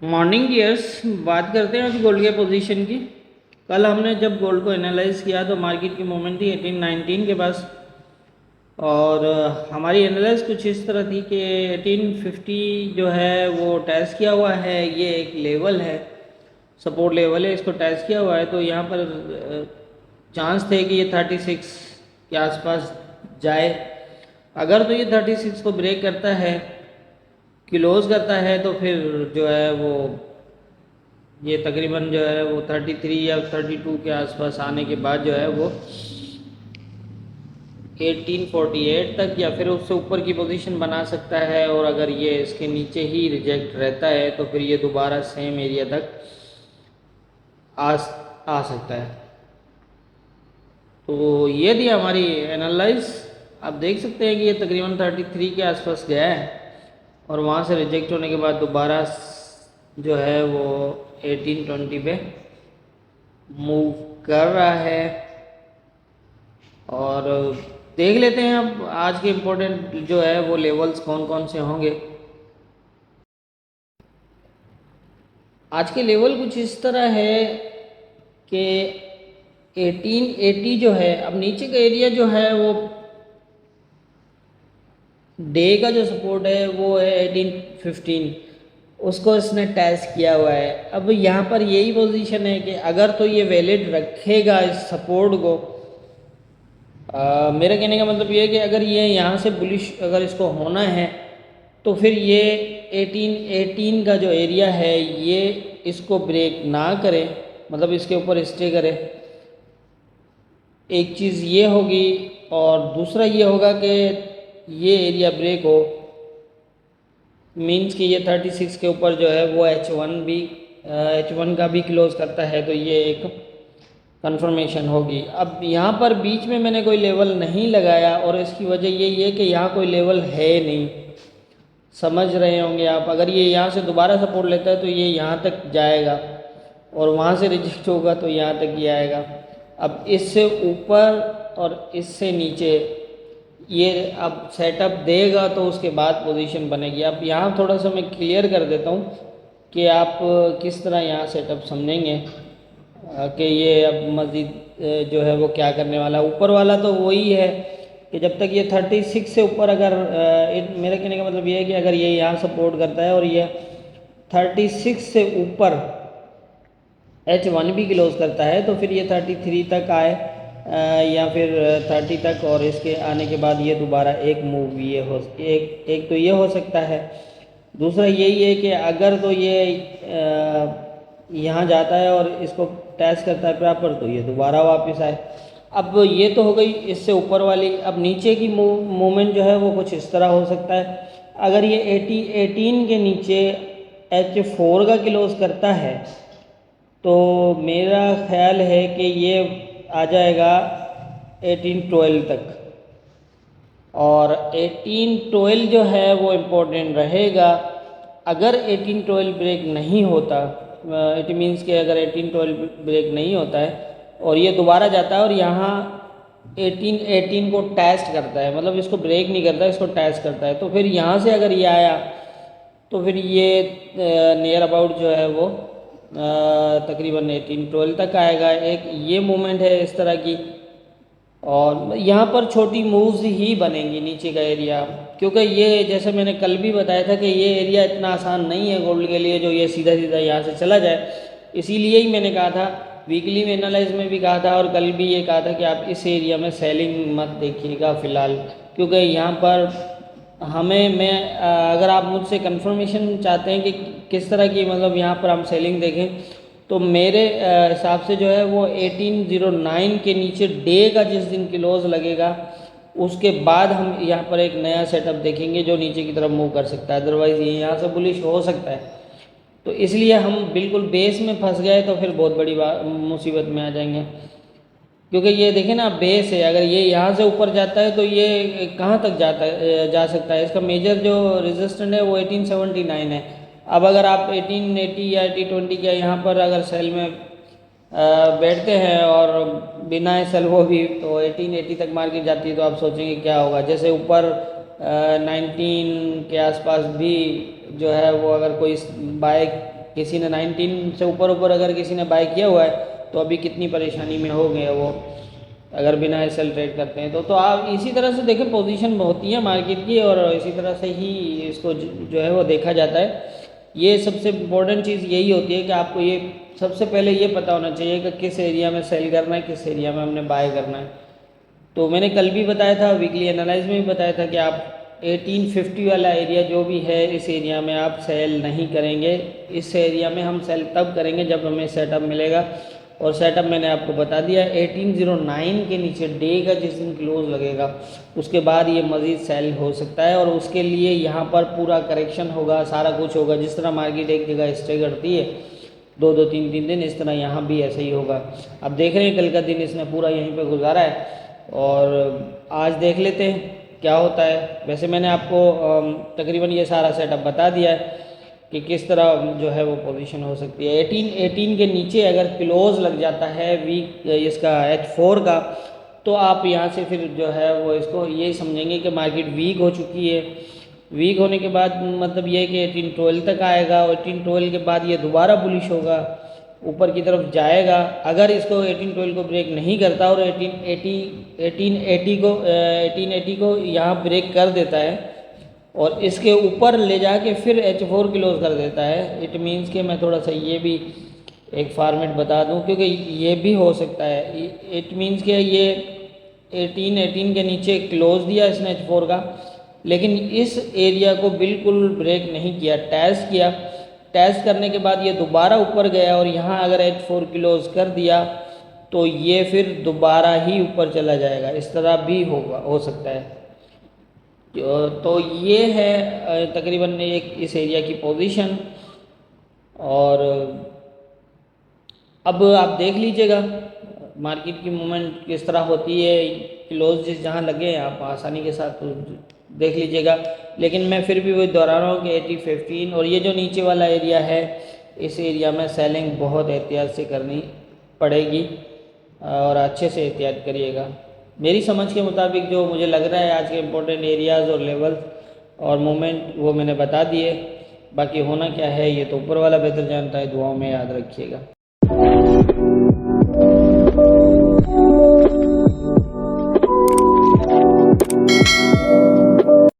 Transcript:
Morning dears, बात करते हैं अभी गोल्ड के पोजीशन की। कल हमने जब गोल्ड को एनालाइज किया तो मार्केट की मूवमेंट थी 1819 के पास, और हमारी एनालाइज कुछ इस तरह थी कि 1850 जो है वो टेस्ट किया हुआ है, ये एक लेवल है, सपोर्ट लेवल है, इसको टेस्ट किया हुआ है। तो यहाँ पर चांस थे कि ये 36 के आसपास जाए। अगर तो ये 36 को ब्रेक करता है, क्लोज करता है, तो फिर जो है वो ये तकरीबन जो है वो 33 या 32 के आसपास आने के बाद जो है वो 1848 तक या फिर उससे ऊपर की पोजीशन बना सकता है। और अगर ये इसके नीचे ही रिजेक्ट रहता है तो फिर ये दोबारा सेम एरिया तक आ सकता है। तो ये थी हमारी एनालाइज। आप देख सकते हैं कि ये तकरीबन 33 के आसपास गया है और वहाँ से रिजेक्ट होने के बाद दोबारा जो है वो 1820 पे मूव कर रहा है। और देख लेते हैं अब आज के इम्पोर्टेंट जो है वो लेवल्स कौन कौन से होंगे। आज के लेवल कुछ इस तरह है कि 1880 जो है, अब नीचे का एरिया जो है वो डे का जो सपोर्ट है वो है 1815, उसको इसने टेस्ट किया हुआ है। अब यहाँ पर यही पोजीशन है कि अगर तो ये वैलिड रखेगा इस सपोर्ट को, मेरा कहने का मतलब ये है कि अगर ये यहाँ से बुलिश अगर इसको होना है तो फिर ये 1818 का जो एरिया है ये इसको ब्रेक ना करे, मतलब इसके ऊपर स्टे करे। एक चीज़ ये होगी, और दूसरा ये होगा कि ये एरिया ब्रेक हो, मींस कि ये 36 के ऊपर जो है वो H1 का भी क्लोज करता है, तो ये एक कंफर्मेशन होगी। अब यहाँ पर बीच में मैंने कोई लेवल नहीं लगाया और इसकी वजह यही है कि यहाँ कोई लेवल है नहीं, समझ रहे होंगे आप। अगर ये यहाँ से दोबारा सपोर्ट लेता है तो ये यहाँ तक जाएगा और वहाँ से रिजेक्ट होगा तो यहाँ तक ही आएगा। अब इससे ऊपर और इससे नीचे ये अब सेटअप देगा तो उसके बाद पोजीशन बनेगी। अब यहाँ थोड़ा सा मैं क्लियर कर देता हूँ कि आप किस तरह यहाँ सेटअप समझेंगे कि ये अब मज़ीद जो है वो क्या करने वाला है। ऊपर वाला तो वही है कि जब तक ये 36 से ऊपर अगर मेरे कहने का मतलब ये है कि अगर ये यहाँ सपोर्ट करता है और ये 36 से ऊपर H1 भी क्लोज करता है तो फिर ये 33 तक आए या फिर 30 तक, और इसके आने के बाद ये दोबारा एक मूव ये हो एक तो ये हो सकता है। दूसरा यही है कि अगर तो ये यहाँ जाता है और इसको टेस्ट करता है प्रॉपर तो ये दोबारा वापस आए। अब ये तो हो गई इससे ऊपर वाली। अब नीचे की मूवमेंट जो है वो कुछ इस तरह हो सकता है। अगर ये 18 के नीचे H4 का क्लोज करता है तो मेरा ख्याल है कि ये आ जाएगा 1812 तक, और 1812 जो है वो इम्पोर्टेंट रहेगा। अगर 1812 ब्रेक नहीं होता, इट मीन्स कि अगर 1812 ब्रेक नहीं होता है और ये दोबारा जाता है और यहाँ 1818 को टेस्ट करता है, मतलब इसको ब्रेक नहीं करता, इसको टेस्ट करता है, तो फिर यहाँ से अगर ये आया तो फिर ये नियर अबाउट जो है वो तकरीबन 1812 तक आएगा। एक ये मूवमेंट है इस तरह की, और यहाँ पर छोटी मूव्स ही बनेंगी नीचे का एरिया, क्योंकि ये जैसे मैंने कल भी बताया था कि ये एरिया इतना आसान नहीं है गोल्ड के लिए जो ये सीधा सीधा यहाँ से चला जाए। इसीलिए ही मैंने कहा था, वीकली में एनालाइज में भी कहा था और कल भी ये कहा था कि आप इस एरिया में सेलिंग मत देखिएगा फ़िलहाल, क्योंकि यहाँ पर अगर आप मुझसे कंफर्मेशन चाहते हैं कि किस तरह की मतलब यहाँ पर हम सेलिंग देखें, तो मेरे हिसाब से जो है वो 1809 के नीचे डे का जिस दिन क्लोज लगेगा उसके बाद हम यहाँ पर एक नया सेटअप देखेंगे जो नीचे की तरफ मूव कर सकता है। अदरवाइज़ ये यहाँ से बुलिश हो सकता है, तो इसलिए हम बिल्कुल बेस में फंस गए तो फिर बहुत बड़ी मुसीबत में आ जाएंगे। क्योंकि ये देखें ना, बेस है, अगर ये यहाँ से ऊपर जाता है तो ये कहाँ तक जा सकता है। इसका मेजर जो रेजिस्टेंट है वो 1879 है। अब अगर आप 1880 या 1820 के यहाँ पर अगर सेल में बैठते हैं और बिना सेल वो भी तो 1880 तक मार्केट जाती है, तो आप सोचेंगे क्या होगा। जैसे ऊपर 19 के आसपास भी जो है वो अगर कोई बाय किसी ने 19 से ऊपर अगर किसी ने बाय किया हुआ है तो अभी कितनी परेशानी में हो गए वो, अगर बिना एसएल ट्रेड करते हैं तो आप इसी तरह से देखें पोजीशन होती है मार्केट की, और इसी तरह से ही इसको जो है वो देखा जाता है। ये सबसे इम्पोर्टेंट चीज़ यही होती है कि आपको ये सबसे पहले ये पता होना चाहिए कि किस एरिया में सेल करना है, किस एरिया में हमने बाय करना है। तो मैंने कल भी बताया था, वीकली एनालाइज में भी बताया था कि आप 1850 वाला एरिया जो भी है इस एरिया में आप सेल नहीं करेंगे। इस एरिया में हम सेल तब करेंगे जब हमें सेटअप मिलेगा, और सेटअप मैंने आपको बता दिया 1809 के नीचे डे का जिस दिन क्लोज लगेगा उसके बाद ये मज़ीद सेल हो सकता है, और उसके लिए यहाँ पर पूरा करेक्शन होगा, सारा कुछ होगा। जिस तरह मार्केट एक जगह स्टे करती है 2-2 3-3 दिन, इस तरह यहाँ भी ऐसा ही होगा। अब देख रहे हैं कल का दिन इसने पूरा यहीं पे गुजारा है, और आज देख लेते हैं क्या होता है। वैसे मैंने आपको तकरीबन ये सारा सेटअप बता दिया है कि किस तरह जो है वो पोजीशन हो सकती है। 18 के नीचे अगर क्लोज लग जाता है वीक इसका H4 का, तो आप यहाँ से फिर जो है वो इसको ये समझेंगे कि मार्केट वीक हो चुकी है। वीक होने के बाद मतलब ये कि 1812 तक आएगा, और 1812 के बाद ये दोबारा बुलिश होगा, ऊपर की तरफ जाएगा। अगर इसको 1812 को ब्रेक नहीं करता और 1880 को यहाँ ब्रेक कर देता है और इसके ऊपर ले जाके फिर H4 क्लोज कर देता है, इट मीन्स कि मैं थोड़ा सा ये भी एक फॉर्मेट बता दूं क्योंकि ये भी हो सकता है। इट मीन्स कि ये 18 के नीचे क्लोज दिया इसने H4 का, लेकिन इस एरिया को बिल्कुल ब्रेक नहीं किया, टेस्ट किया। टेस्ट करने के बाद ये दोबारा ऊपर गया और यहाँ अगर H4 क्लोज कर दिया तो ये फिर दोबारा ही ऊपर चला जाएगा। इस तरह भी हो सकता है। तो ये है तकरीबन एक इस एरिया की पोजीशन। और अब आप देख लीजिएगा मार्केट की मूवमेंट किस तरह होती है। क्लोज जहाँ लगे आप आसानी के साथ तो देख लीजिएगा, लेकिन मैं फिर भी वही दोहरा रहा हूँ कि 80-15 और ये जो नीचे वाला एरिया है इस एरिया में सेलिंग बहुत एहतियात से करनी पड़ेगी, और अच्छे से एहतियात करिएगा। मेरी समझ के मुताबिक जो मुझे लग रहा है आज के इम्पोर्टेंट एरियाज़ और लेवल और मोमेंट वो मैंने बता दिए। बाकी होना क्या है ये तो ऊपर वाला बेहतर जानता है। दुआओं में याद रखिएगा।